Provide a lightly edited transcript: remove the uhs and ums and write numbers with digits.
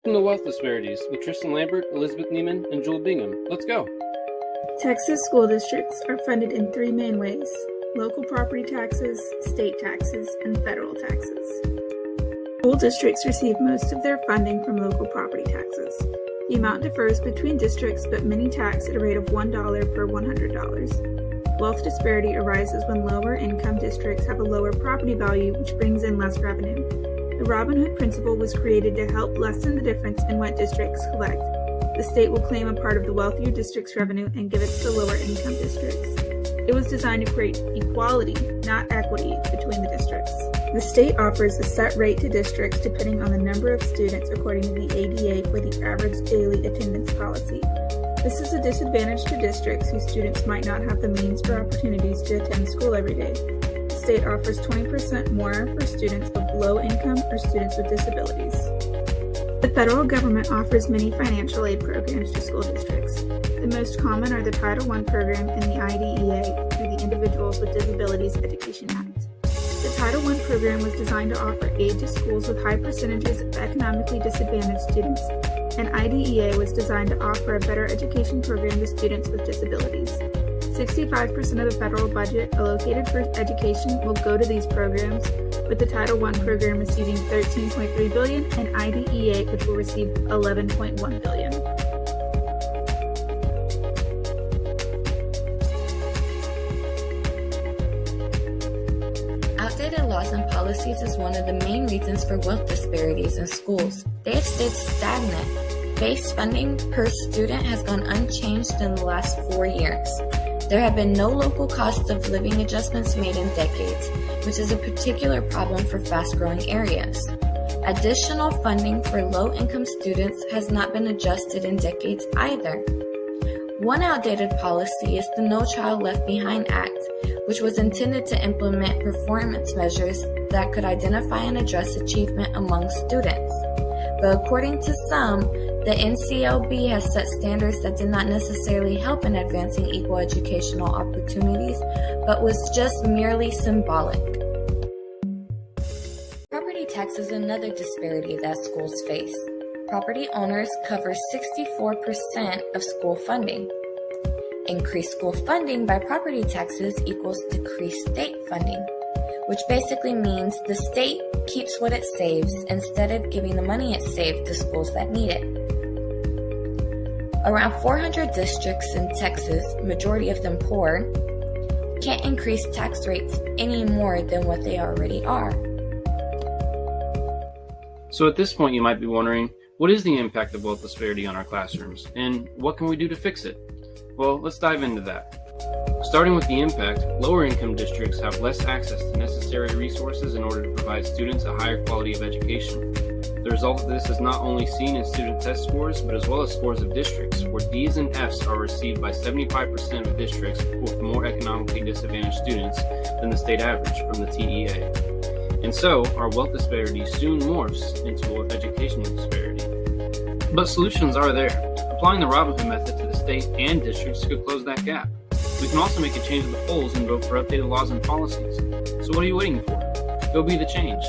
Welcome to Wealth Disparities with Tristan, Lambert, Elizabeth Neman, and Joel Bingham. Let's go. Texas school districts are funded in three main ways: local property taxes, state taxes, and federal taxes. School districts receive most of their funding from local property taxes. The amount differs between districts, but many tax at a rate of $1 per $100. Wealth disparity arises when lower income districts have a lower property value, which brings in less revenue. The Robin Hood principle was created to help lessen the difference in what districts collect. The state will claim a part of the wealthier district's revenue and give it to the lower income districts. It was designed to create equality, not equity, between the districts. The state offers a set rate to districts depending on the number of students according to the ADA or the average daily attendance policy. This is a disadvantage to districts whose students might not have the means or opportunities to attend school every day. The state offers 20% more for students of low income or students with disabilities. The federal government offers many financial aid programs to school districts. The most common are the Title I program and the IDEA through the Individuals with Disabilities Education Act. The Title I program was designed to offer aid to schools with high percentages of economically disadvantaged students, and IDEA was designed to offer a better education program to students with disabilities. 65% of the federal budget allocated for education will go to these programs, with the Title I program receiving $13.3 billion and IDEA, which will receive $11.1 billion. Outdated laws and policies is one of the main reasons for wealth disparities in schools. They have stayed stagnant. Base funding per student has gone unchanged in the last 4 years. There have been no local cost of living adjustments made in decades, which is a particular problem for fast-growing areas. Additional funding for low-income students has not been adjusted in decades either. One outdated policy is the No Child Left Behind Act, which was intended to implement performance measures that could identify and address achievement among students. But according to some, the NCLB has set standards that did not necessarily help in advancing equal educational opportunities, but was just merely symbolic. Property tax is another disparity that schools face. Property owners cover 64% of school funding. Increased school funding by property taxes equals decreased state funding, which basically means the state keeps what it saves instead of giving the money it saved to schools that need it. Around 400 districts in Texas, majority of them poor, can't increase tax rates any more than what they already are. So at this point you might be wondering, what is the impact of wealth disparity on our classrooms, and what can we do to fix it? Well, let's dive into that. Starting with the impact, lower income districts have less access to necessary resources in order to provide students a higher quality of education. The result of this is not only seen in student test scores, but as well as scores of districts, where D's and F's are received by 75% of districts with more economically disadvantaged students than the state average from the TEA. And so, our wealth disparity soon morphs into an educational disparity. But solutions are there. Applying the Robin Hood method to the state and districts could close that gap. We can also make a change at the polls and vote for updated laws and policies. So what are you waiting for? Go be the change.